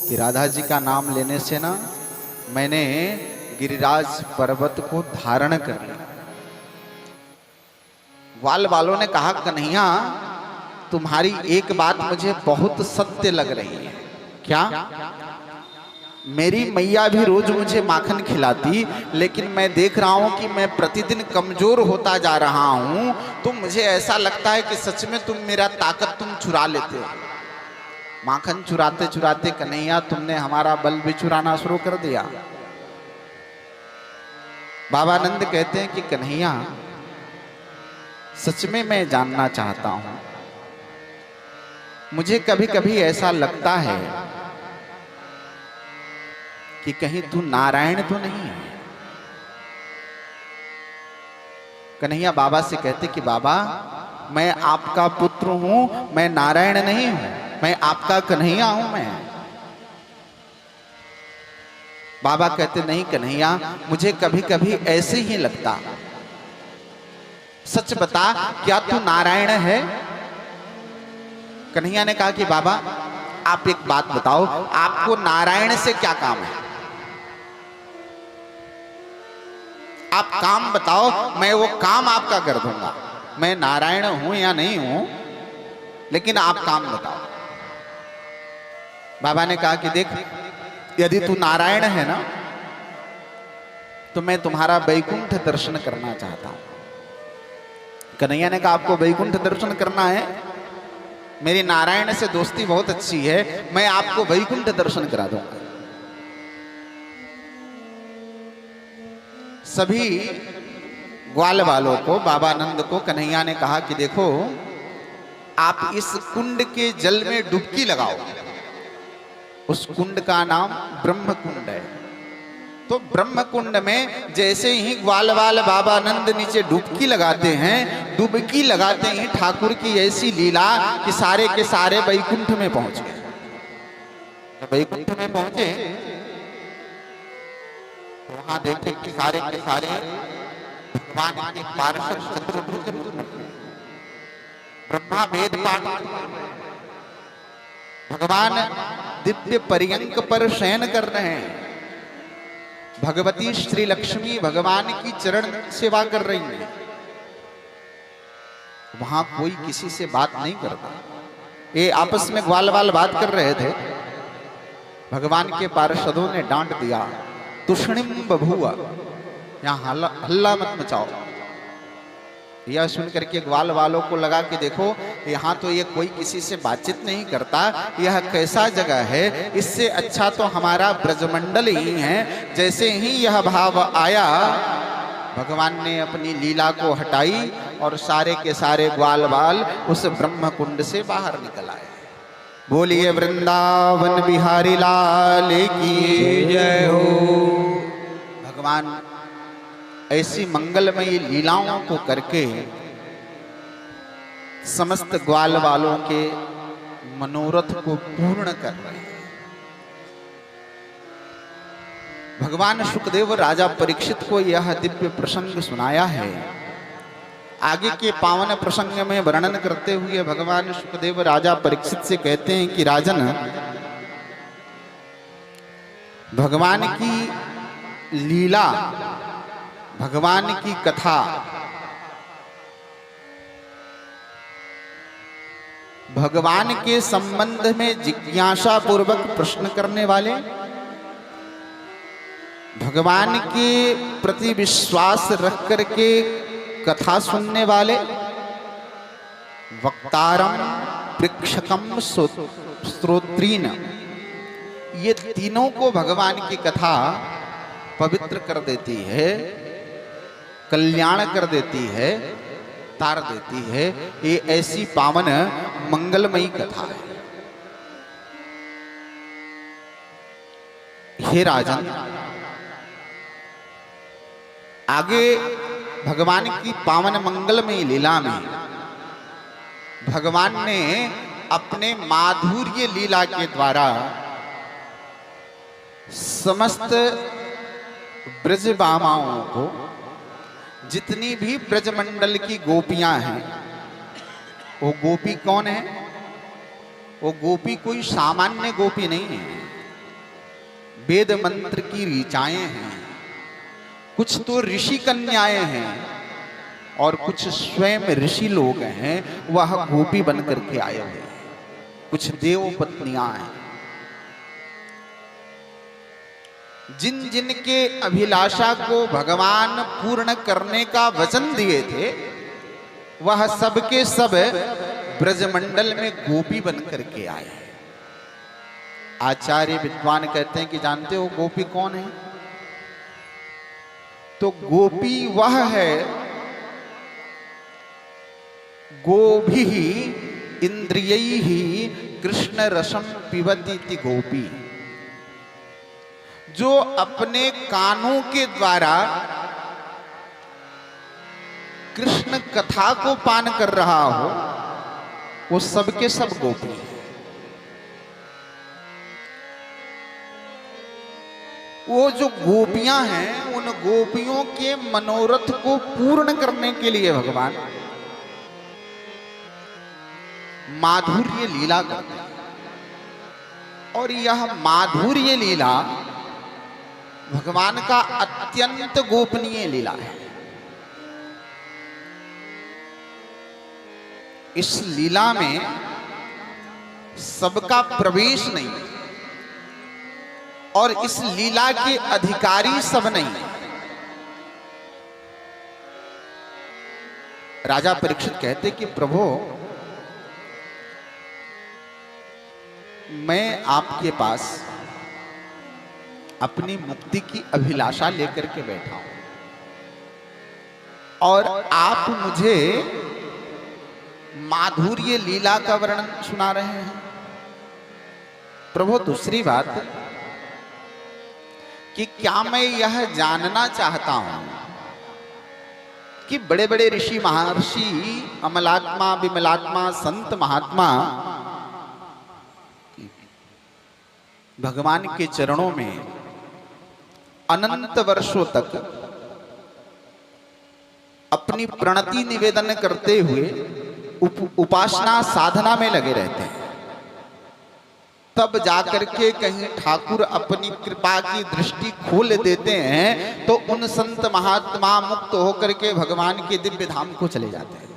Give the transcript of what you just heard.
कि राधा जी का नाम लेने से ना मैंने गिरिराज पर्वत को धारण कर लिया। ग्वाल वालों ने कहा, कन्हैया तुम्हारी एक बात मुझे बहुत सत्य लग रही है। क्या? मेरी मैया भी रोज मुझे माखन खिलाती, लेकिन मैं देख रहा हूं कि मैं प्रतिदिन कमजोर होता जा रहा हूं, तो मुझे ऐसा लगता है कि सच में तुम मेरा ताकत तुम चुरा लेते हो। माखन चुराते चुराते कन्हैया तुमने हमारा बल भी चुराना शुरू कर दिया। बाबा नंद कहते हैं कि कन्हैया सच में मैं जानना चाहता हूं, मुझे कभी कभी ऐसा लगता है कि कहीं तू नारायण तो नहीं है। कन्हैया बाबा से कहते कि बाबा मैं आपका पुत्र हूं, मैं नारायण नहीं हूं, मैं आपका कन्हैया हूं। मैं बाबा कहते नहीं कन्हैया, मुझे कभी कभी ऐसे ही लगता। सच बता, क्या तू नारायण है? कन्हैया ने कहा कि बाबा आप एक बात बताओ, आपको नारायण से क्या काम है? आप काम बताओ, मैं वो काम आपका कर दूंगा। मैं नारायण हूं या नहीं हूं, लेकिन आप काम बताओ। बाबा ने कहा कि देख, यदि तू नारायण है ना, तो मैं तुम्हारा वैकुंठ दर्शन करना चाहता हूं। कन्हैया ने कहा आपको वैकुंठ दर्शन करना है? मेरी नारायण से दोस्ती बहुत अच्छी है, मैं आपको वैकुंठ दर्शन करा दूंगा। सभी ग्वाल वालों को, बाबा नंद को कन्हैया ने कहा कि देखो, आप इस कुंड के जल में डुबकी लगाओ। उस कुंड का नाम ब्रह्म कुंड है। तो ब्रह्म कुंड में जैसे ही ग्वाल वाल बाबा नंद नीचे डुबकी लगाते हैं, डुबकी लगाते ही ठाकुर की ऐसी लीला कि सारे के सारे वैकुंठ में पहुंच गए। वैकुंठ में पहुंचे, वहां देखे कि सारे के सारे भगवान के पार्षद शत्रुघ्न ब्रह्मा वेद पाठ, भगवान दिव्य पर्यंक पर शयन कर रहे हैं। भगवती श्री लक्ष्मी भगवान की चरण सेवा कर रही है। वहां कोई किसी से बात नहीं करता। ये आपस में ग्वाल वाल बात कर रहे थे। भगवान के पार्षदों ने डांट दिया, तुष्णिम बभुआ, यहां हल्ला मत मचाओ। यह सुनकर के ग्वाल वालों को लगा कि देखो, यहाँ तो ये कोई किसी से बातचीत नहीं करता, यह कैसा जगह है। इससे अच्छा तो हमारा ब्रजमंडल ही है। जैसे ही यह भाव आया, भगवान ने अपनी लीला को हटाई और सारे के सारे ग्वाल बाल उस ब्रह्म कुंड से बाहर निकल आए। बोलिए वृंदावन बिहारी लाल की जय हो। भगवान ऐसी मंगलमयी लीलाओं को करके समस्त ग्वाल वालों के मनोरथ को पूर्ण कर रहे हैं। भगवान शुकदेव राजा परीक्षित को यह दिव्य प्रसंग सुनाया है। आगे के पावन प्रसंग में वर्णन करते हुए भगवान शुकदेव राजा परीक्षित से कहते हैं कि राजन, भगवान की लीला, भगवान की कथा भगवान के संबंध में जिज्ञासा पूर्वक प्रश्न करने वाले, भगवान के प्रति विश्वास रख करके कथा सुनने वाले, वक्तारम प्रेक्षकम श्रोत्रीन, ये तीनों को भगवान की कथा पवित्र कर देती है, कल्याण कर देती है, तार देती है। ये ऐसी पावन मंगलमयी कथा है। हे राजन, आगे भगवान की पावन मंगलमयी लीला में भगवान ने अपने माधुर्य लीला के द्वारा समस्त ब्रजबामाओं को, जितनी भी ब्रजमंडल की गोपियां हैं, वो गोपी कौन है? वो गोपी कोई सामान्य गोपी नहीं है। वेद मंत्र की ऋचाएं हैं, कुछ तो ऋषि कन्याएं हैं और कुछ स्वयं ऋषि लोग हैं, वह गोपी बन करके आए हुए हैं, कुछ देव पत्नियां हैं। जिन जिन के अभिलाषा को भगवान पूर्ण करने का वचन दिए थे, वह सब के सब ब्रजमंडल में गोपी बन करके आए। आचार्य विद्वान कहते हैं कि जानते हो गोपी कौन है? तो गोपी वह है, गोभी इंद्रियैः कृष्ण रसम पिबती इति गोपी, जो अपने कानों के द्वारा कृष्ण कथा को पान कर रहा हो, वो सबके सब गोपी है। वो जो गोपियां हैं, उन गोपियों के मनोरथ को पूर्ण करने के लिए भगवान माधुर्य लीला करते हैं। और यह माधुर्य लीला भगवान का अत्यंत गोपनीय लीला है। इस लीला में सबका प्रवेश नहीं, और इस लीला के अधिकारी सब नहीं। राजा परीक्षित कहते कि प्रभु, मैं आपके पास अपनी मुक्ति की अभिलाषा लेकर के बैठा हूं, और आप मुझे माधुर्य लीला का वर्णन सुना रहे हैं। प्रभु, दूसरी बात कि क्या मैं यह जानना चाहता हूं कि बड़े बड़े ऋषि महर्षि, अमलात्मा विमलात्मा संत महात्मा भगवान के चरणों में अनंत वर्षों तक अपनी प्रणति निवेदन करते हुए उपासना साधना में लगे रहते हैं, तब जाकर के कहीं ठाकुर अपनी कृपा की दृष्टि खोल देते हैं, तो उन संत महात्मा मुक्त होकर के भगवान के दिव्य धाम को चले जाते हैं।